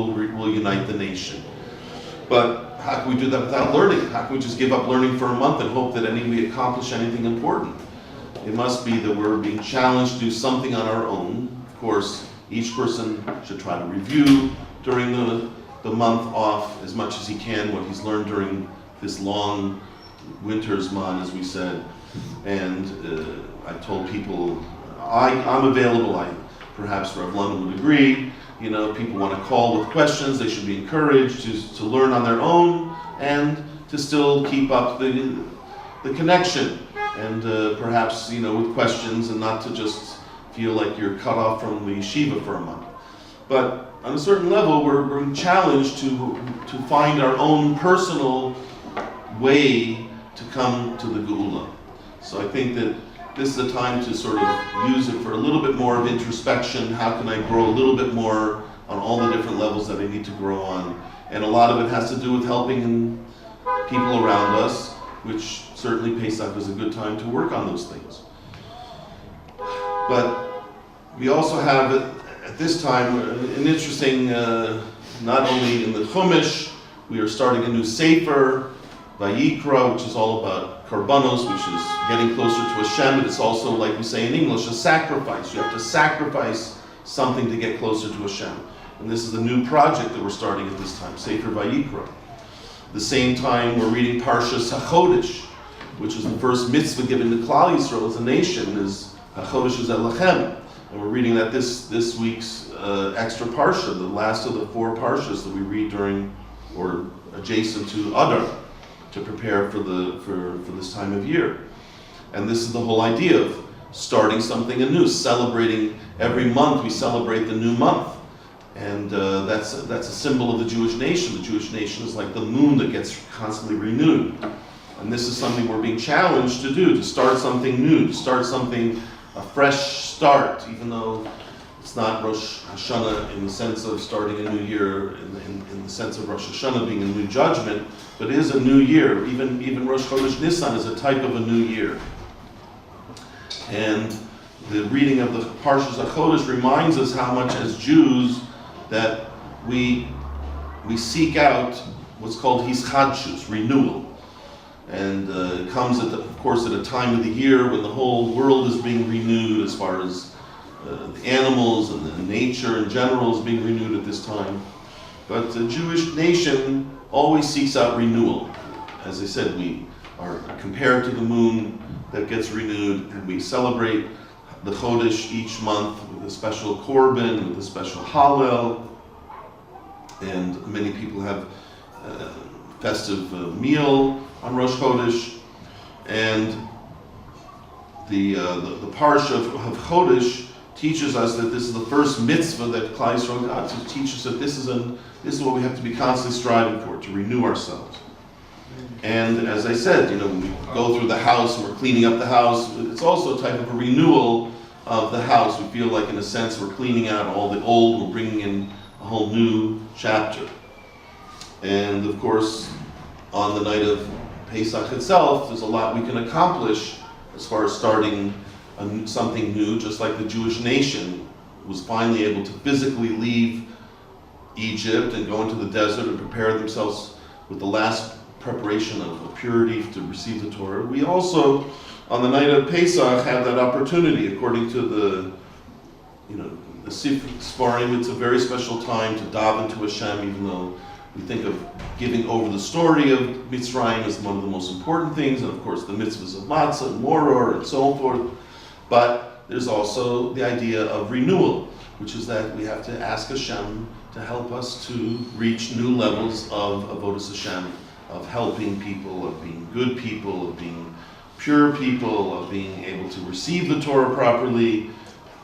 will unite the nation. But how can we do that without learning? How can we just give up learning for a month and hope that we accomplish anything important? It must be that we're being challenged to do something on our own. Of course, each person should try to review during the month off as much as he can what he's learned during this long winter's man, as we said. And I told people, I'm available. Perhaps Rev London would agree. People want to call with questions. They should be encouraged to learn on their own and to still keep up the connection. And perhaps, with questions, and not to just feel like you're cut off from the yeshiva for a month. But on a certain level, we're challenged to find our own personal way to come to the Geula. So I think that this is a time to sort of use it for a little bit more of introspection. How can I grow a little bit more on all the different levels that I need to grow on? And a lot of it has to do with helping people around us, which certainly Pesach is a good time to work on those things. But we also have at this time an interesting, not only in the Chumash, we are starting a new Sefer, Vayikra, which is all about Karbanos, which is getting closer to Hashem. But it's also, like we say in English, a sacrifice. You have to sacrifice something to get closer to Hashem. And this is a new project that we're starting at this time, Sefer Vayikra. At the same time, we're reading Parshas HaChodesh, which is the first mitzvah given to Klal Yisrael as a nation, is HaChodesh is Elechem. And we're reading that this week's extra parsha, the last of the 4 parshas that we read during or adjacent to Adar, to prepare for this time of year. And this is the whole idea of starting something anew, celebrating every month. We celebrate the new month, and that's a symbol of the Jewish nation. The Jewish nation is like the moon that gets constantly renewed, and this is something we're being challenged to do, to start something new, to start something, a fresh start, even though it's not Rosh Hashanah in the sense of starting a new year, in the sense of Rosh Hashanah being a new judgment, but it is a new year. Even Rosh Chodesh Nisan is a type of a new year. And the reading of the Parshas HaChodesh reminds us how much as Jews that we seek out what's called hischadshus, renewal. And it comes, of course, at a time of the year when the whole world is being renewed as far as the animals and the nature in general is being renewed at this time. But the Jewish nation always seeks out renewal. As I said, we are compared to the moon that gets renewed, and we celebrate the Chodesh each month with a special korban, with a special hallel, and many people have a festive meal on Rosh Chodesh. And the parsha of Chodesh teaches us that this is the first mitzvah that Klal Yisrael got, to teach us that this is what we have to be constantly striving for, to renew ourselves. And as I said, when we go through the house and we're cleaning up the house, it's also a type of a renewal of the house. We feel like, in a sense, we're cleaning out all the old, we're bringing in a whole new chapter. And of course, on the night of Pesach itself, there's a lot we can accomplish as far as starting something new, just like the Jewish nation was finally able to physically leave Egypt and go into the desert and prepare themselves with the last preparation of purity to receive the Torah. We also, on the night of Pesach, have that opportunity. According to the Sfarim, it's a very special time to daven to Hashem, even though we think of giving over the story of Mitzrayim as one of the most important things, and of course the mitzvahs of matzah and moror and so forth. But there's also the idea of renewal, which is that we have to ask Hashem to help us to reach new levels of avodas Hashem, of helping people, of being good people, of being pure people, of being able to receive the Torah properly,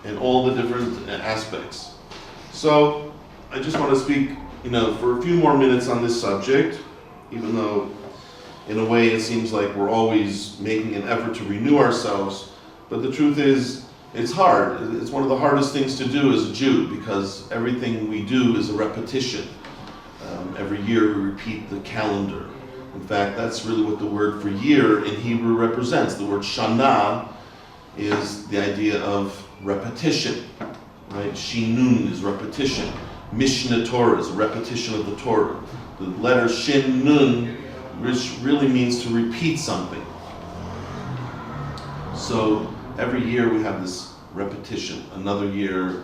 and all the different aspects. So I just want to speak, for a few more minutes on this subject, even though in a way it seems like we're always making an effort to renew ourselves. But the truth is, it's hard. It's one of the hardest things to do as a Jew, because everything we do is a repetition. Every year we repeat the calendar. In fact, that's really what the word for year in Hebrew represents. The word shana is the idea of repetition, right? Shinun is repetition. Mishnah Torah is a repetition of the Torah. The letter Shin Nun, which really means to repeat something. So every year we have this repetition. Another year,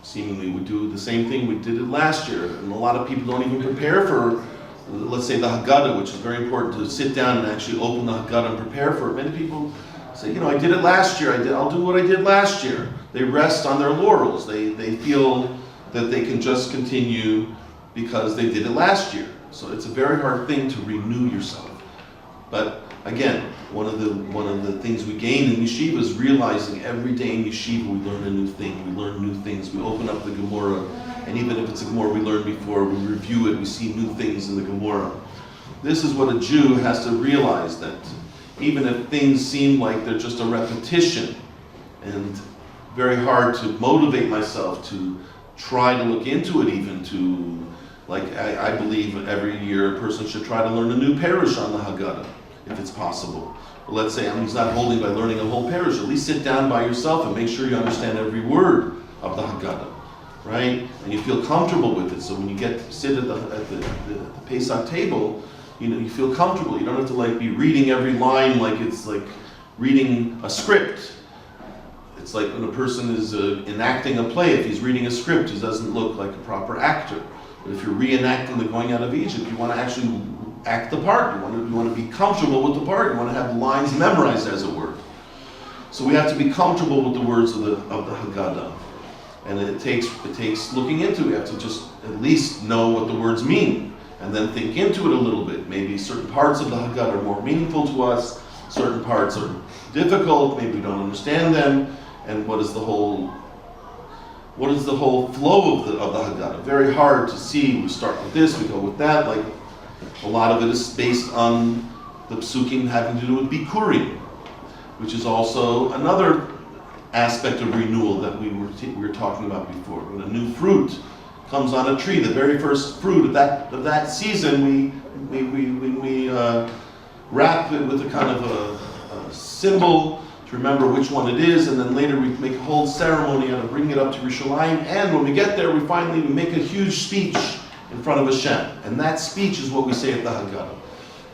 seemingly, we do the same thing we did it last year. And a lot of people don't even prepare for, let's say, the Haggadah, which is very important to sit down and actually open the Haggadah and prepare for it. Many people say, I did it last year. I'll do what I did last year. They rest on their laurels. They feel that they can just continue because they did it last year. So it's a very hard thing to renew yourself. But again, one of the things we gain in yeshiva is realizing every day in yeshiva we learn a new thing. We learn new things. We open up the Gemara, and even if it's a Gemara we learned before, we review it. We see new things in the Gemara. This is what a Jew has to realize, that even if things seem like they're just a repetition, and very hard to motivate myself to try to look into it, even to, like, I believe every year a person should try to learn a new parish on the Haggadah, if it's possible. But let's say he's not holding by learning a whole parish. At least sit down by yourself and make sure you understand every word of the Haggadah, right? And you feel comfortable with it. So when you sit at the Pesach table, you feel comfortable. You don't have to be reading every line like it's like reading a script. It's like when a person is enacting a play. If he's reading a script, he doesn't look like a proper actor. But if you're reenacting the going out of Egypt, you want to actually act the part. You want to be comfortable with the part. You want to have the lines memorized, as it were. So we have to be comfortable with the words of the Haggadah, and it takes looking into it. We have to just at least know what the words mean, and then think into it a little bit. Maybe certain parts of the Haggadah are more meaningful to us. Certain parts are difficult. Maybe we don't understand them. And what is the whole flow of the Haggadah? Very hard to see. We start with this, we go with that. Like a lot of it is based on the psukim having to do with bikurim, which is also another aspect of renewal that we were talking about before. When a new fruit comes on a tree, the very first fruit of that season, we wrap it with a kind of a symbol to remember which one it is, and then later we make a whole ceremony out of bringing it up to Yerushalayim, and when we get there, we make a huge speech in front of Hashem, and that speech is what we say at the Haggadah,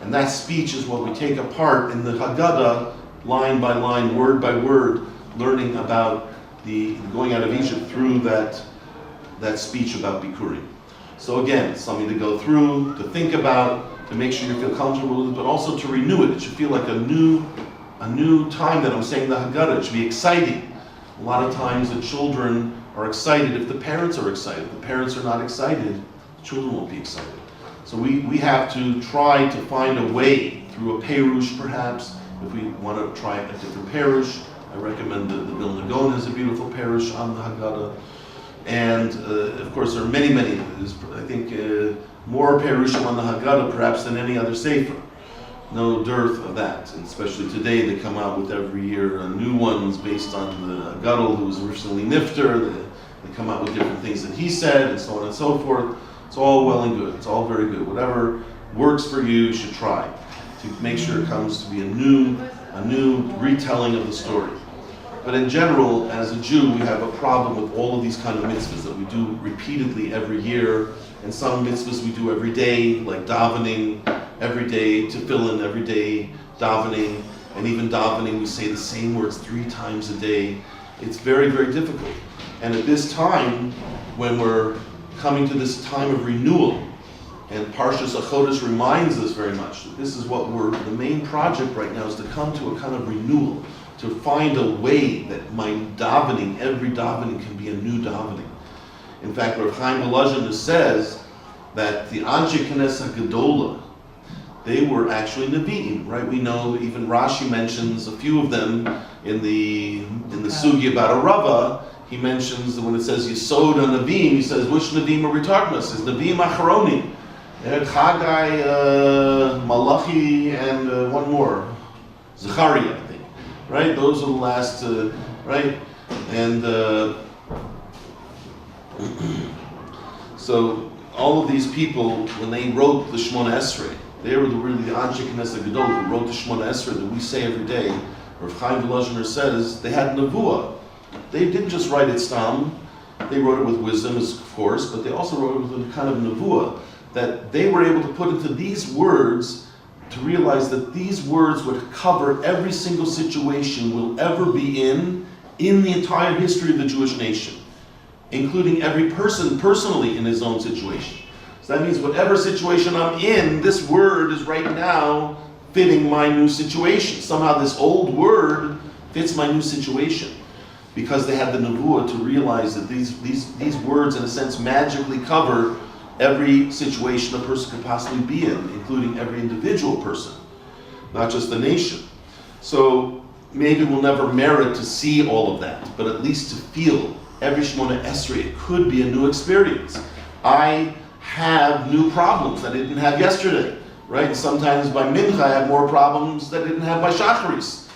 and that speech is what we take apart in the Haggadah, line by line, word by word, learning about the going out of Egypt through that speech about Bikurim. So again, something to go through, to think about, to make sure you feel comfortable with it, but also to renew it. It should feel like a new time that I'm saying the Haggadah. It should be exciting. A lot of times the children are excited if the parents are excited. If the parents are not excited, the children won't be excited. So we have to try to find a way through a perush, perhaps. If we want to try a different perush, I recommend the Vilna Gaon has a beautiful perush on the Haggadah. And of course there are many, I think more perushim on the Haggadah perhaps than any other sefer. No dearth of that, and especially today they come out with every year new ones based on the Gadol who was originally Nifter. They come out with different things that he said, and so on and so forth. It's all well and good. It's all very good. Whatever works for you should try to make sure it comes to be a new retelling of the story. But in general, as a Jew, we have a problem with all of these kind of mitzvahs that we do repeatedly every year, and some mitzvahs we do every day, like davening every day, tefillin every day, davening, and even davening we say the same words 3 times a day. It's very, very difficult. And at this time, when we're coming to this time of renewal, and Parshas HaChodesh reminds us very much that this is what the main project right now is to come to a kind of renewal, to find a way that my davening, every davening can be a new davening. In fact, Rav Chaim Volozhin says that the Anshe Knesset Gedola, they were actually Nevi'im, right? We know even Rashi mentions a few of them in the Sugi about a Rava. He mentions that when it says Yesod HaNevi'im, he says, which Nevi'im are we talking about? It says Nevi'im Acharonim. They had Haggai, Malachi, and one more, Zechariah, I think. Right? Those are the last, right? And so all of these people, when they wrote the Shemona Esrei, they were really the Anshe Knesset Gadol who wrote the Shemona Esrei that we say every day. Rav Chaim Volozhin says they had Nevuah. They didn't just write it stam. They wrote it with wisdom, of course, but they also wrote it with a kind of nevuah, that they were able to put into these words to realize that these words would cover every single situation we'll ever be in the entire history of the Jewish nation, including every person personally in his own situation. So that means whatever situation I'm in, this word is right now fitting my new situation. Somehow this old word fits my new situation, because they had the nevuah to realize that these words, in a sense, magically cover every situation a person could possibly be in, including every individual person, not just the nation. So maybe we'll never merit to see all of that, but at least to feel every Shemona Esrei, it could be a new experience. I have new problems that I didn't have yesterday, right? And sometimes by Mincha I have more problems that I didn't have by Shacharis.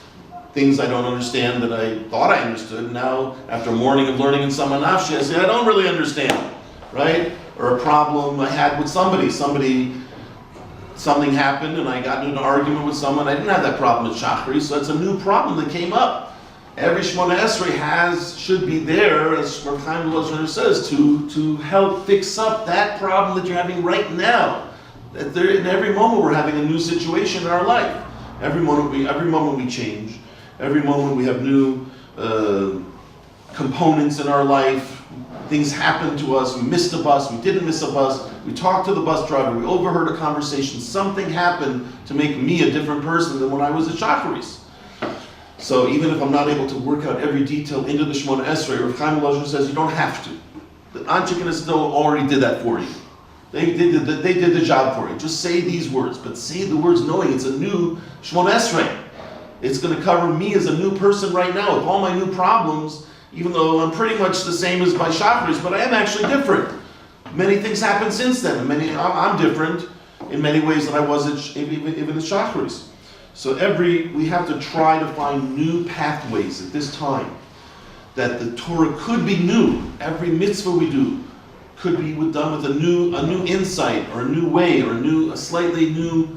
Things I don't understand that I thought I understood. Now, after a morning of learning in Sama Nafshi, I say, I don't really understand, right? Or a problem I had with somebody. Something happened and I got into an argument with someone. I didn't have that problem with Shachri, so that's a new problem that came up. Every Shemona Esrei should be there, as Rav Chaim Volozhiner says, to help fix up that problem that you're having right now. That in every moment we're having a new situation in our life. Every moment we change. Every moment we have new components in our life. Things happen to us. We missed a bus. We didn't miss a bus. We talked to the bus driver. We overheard a conversation. Something happened to make me a different person than when I was at Shacharis. So even if I'm not able to work out every detail into the Shemona Esrei, Rav Chaim Volozhiner says you don't have to. The Anshik and Esdil already did that for you. They did the job for you. Just say these words, but say the words knowing it's a new Shemona Esrei. It's going to cover me as a new person right now with all my new problems, even though I'm pretty much the same as by Shacharis, but I am actually different. Many things happened since then. I'm different in many ways than I was even at Shacharis. So we have to try to find new pathways at this time, that the Torah could be new. Every mitzvah we do could be done with a new insight, or a new way, or a slightly new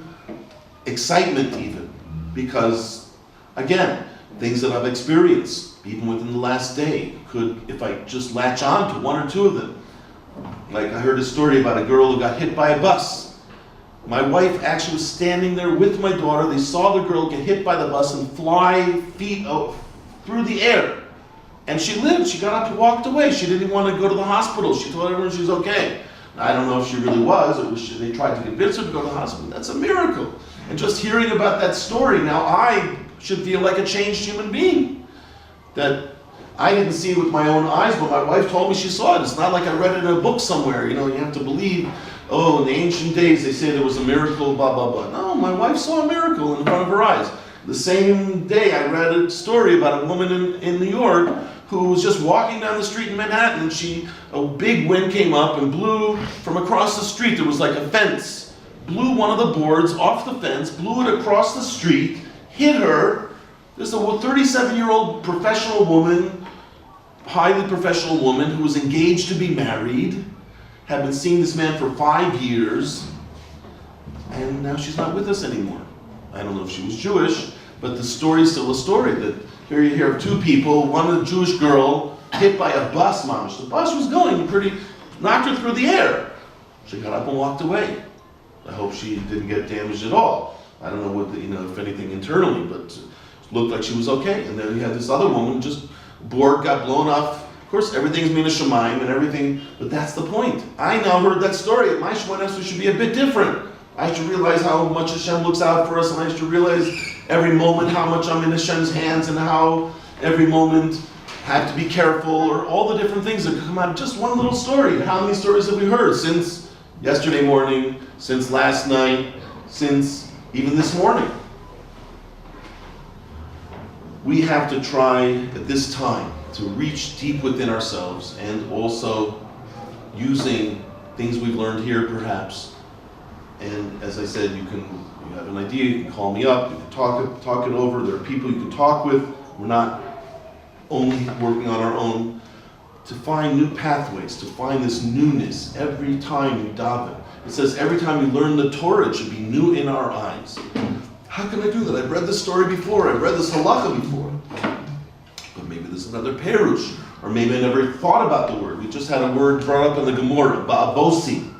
excitement even. Because, again, things that I've experienced, even within the last day, could, if I just latch on to one or two of them. Like I heard a story about a girl who got hit by a bus. My wife actually was standing there with my daughter. They saw the girl get hit by the bus and fly feet through the air. And she lived. She got up and walked away. She didn't want to go to the hospital. She told everyone she was okay. I don't know if she really was, or they tried to convince her to go to the hospital. That's a miracle. And just hearing about that story, now I should feel like a changed human being. That I didn't see it with my own eyes, but my wife told me she saw it. It's not like I read it in a book somewhere. You have to believe, in the ancient days they say there was a miracle, blah, blah, blah. No, my wife saw a miracle in front of her eyes. The same day I read a story about a woman in New York who was just walking down the street in Manhattan, and a big wind came up and blew from across the street. There was like a fence. Blew one of the boards off the fence, blew it across the street, hit her. There's a 37-year-old professional woman, highly professional woman, who was engaged to be married, had been seeing this man for 5 years, and now she's not with us anymore. I don't know if she was Jewish, but the story is still a story. That here you hear of two people, one a Jewish girl, hit by a bus, mamish. The bus was going knocked her through the air. She got up and walked away. I hope she didn't get damaged at all. I don't know if anything internally, but it looked like she was okay. And then you had this other woman, board got blown off. Of course, everything's mina shamayim and everything, but that's the point. I now heard that story. My Shemona Esrei should be a bit different. I should realize how much Hashem looks out for us, and I should realize every moment how much I'm in Hashem's hands, and how every moment I have to be careful, or all the different things that come out of just one little story. And how many stories have we heard since yesterday morning, since last night, since even this morning? We have to try at this time to reach deep within ourselves, and also using things we've learned here perhaps. And as I said, you have an idea, you can call me up, you can talk it over. There are people you can talk with. We're not only working on our own. To find new pathways, to find this newness every time we daven. It says every time we learn the Torah, it should be new in our eyes. How can I do that? I've read this story before. I've read this halacha before. But maybe there's another perush, Or maybe I never thought about the word. We just had a word brought up in the Gemara, ba'abosim,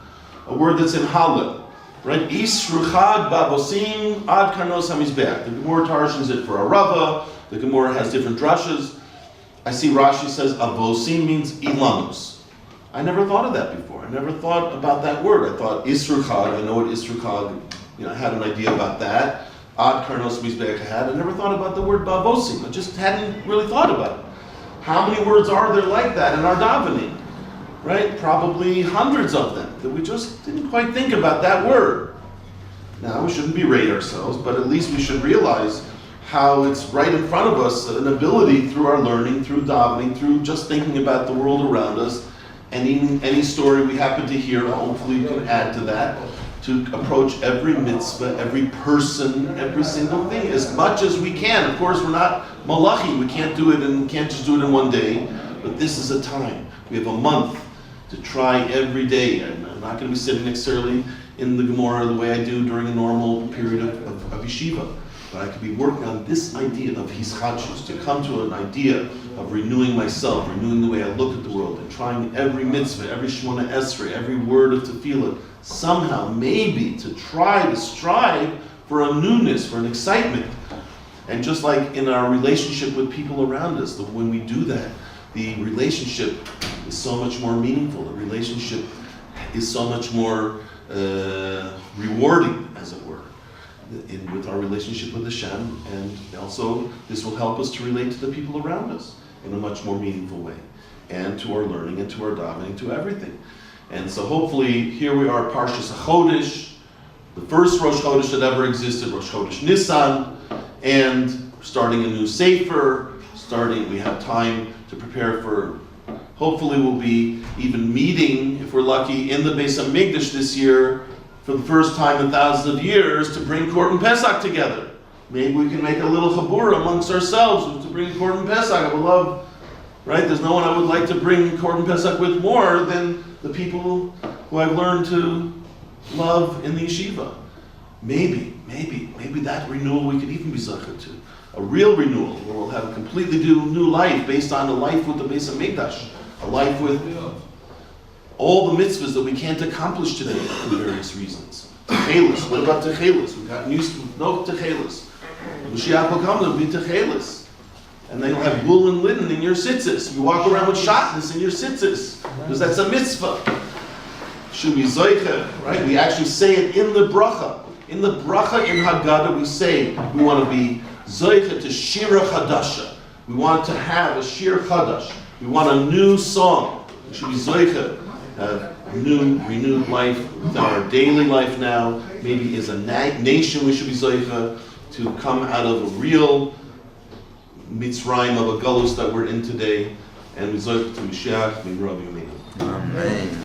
a word that's in Hallel, right? Isruchad ba'abosim ad karnos hamizbeach. The Gemara tarshins it for a rava. The Gemara has different drushes. I see Rashi says abosim means ilanus. I never thought of that before. I never thought about that word. I thought Isruchad, I know what Isruchad, I had an idea about that. Ad karnos hamizbeach I had. I never thought about the word ba'abosim. I just hadn't really thought about it. How many words are there like that in our davening? Right? Probably hundreds of them that we just didn't quite think about that word. Now, we shouldn't berate ourselves, but at least we should realize how it's right in front of us, an ability through our learning, through davening, through just thinking about the world around us, and even any story we happen to hear, hopefully you can add to that, to approach every mitzvah, every person, every single thing, as much as we can. Of course, we're not malachi, we can't do it and can't just do it in one day, but this is a time. We have a month to try every day. I'm not going to be sitting necessarily in the Gemara the way I do during a normal period of yeshiva, but I could be working on this idea of hischadshus, to come to an idea of renewing myself, renewing the way I look at the world, and trying every mitzvah, every shmona esrei, every word of tefillah, somehow, maybe, to try to strive for a newness, for an excitement. And just like in our relationship with people around us, when we do that, the relationship is so much more meaningful. The relationship is so much more rewarding, as it were, with our relationship with Hashem. And also, this will help us to relate to the people around us in a much more meaningful way, and to our learning, and to our davening, to everything. And so hopefully, here we are, Parshas HaChodesh, the first Rosh Chodesh that ever existed, Rosh Chodesh Nisan, and starting a new Sefer, we have time to prepare for, hopefully we'll be even meeting, if we're lucky, in the Beis HaMikdash this year, for the first time in thousands of years, to bring Korban Pesach together. Maybe we can make a little chabur amongst ourselves to bring Korban Pesach. I would love, right? There's no one I would like to bring Korban Pesach with more than the people who I've learned to love in the yeshiva. Maybe that renewal we could even be zachar to. A real renewal where we'll have a completely new life based on a life with the Beis HaMikdash. A life with all the mitzvahs that we can't accomplish today for various reasons. Techelis, what about Techelis? We've gotten used to no Techelis. Mashiach will come, there'll be Techelis. And then you'll have wool and linen in your tzitzis. You walk around with shatnez in your tzitzis, because that's a mitzvah. Should be zoicha, right? We actually say it in the bracha. In the bracha in Haggadah we say we want to be zoicha to shira chadasha. We want to have a shir chadash. We want a new song. We should be zoicha, a new, renewed life within our daily life now. Maybe as a nation we should be zoicha to come out of a real Mitzrayim of a galus that we're in today, and we zoicha to Mashiach, Rabbi Yomeinu. Amen.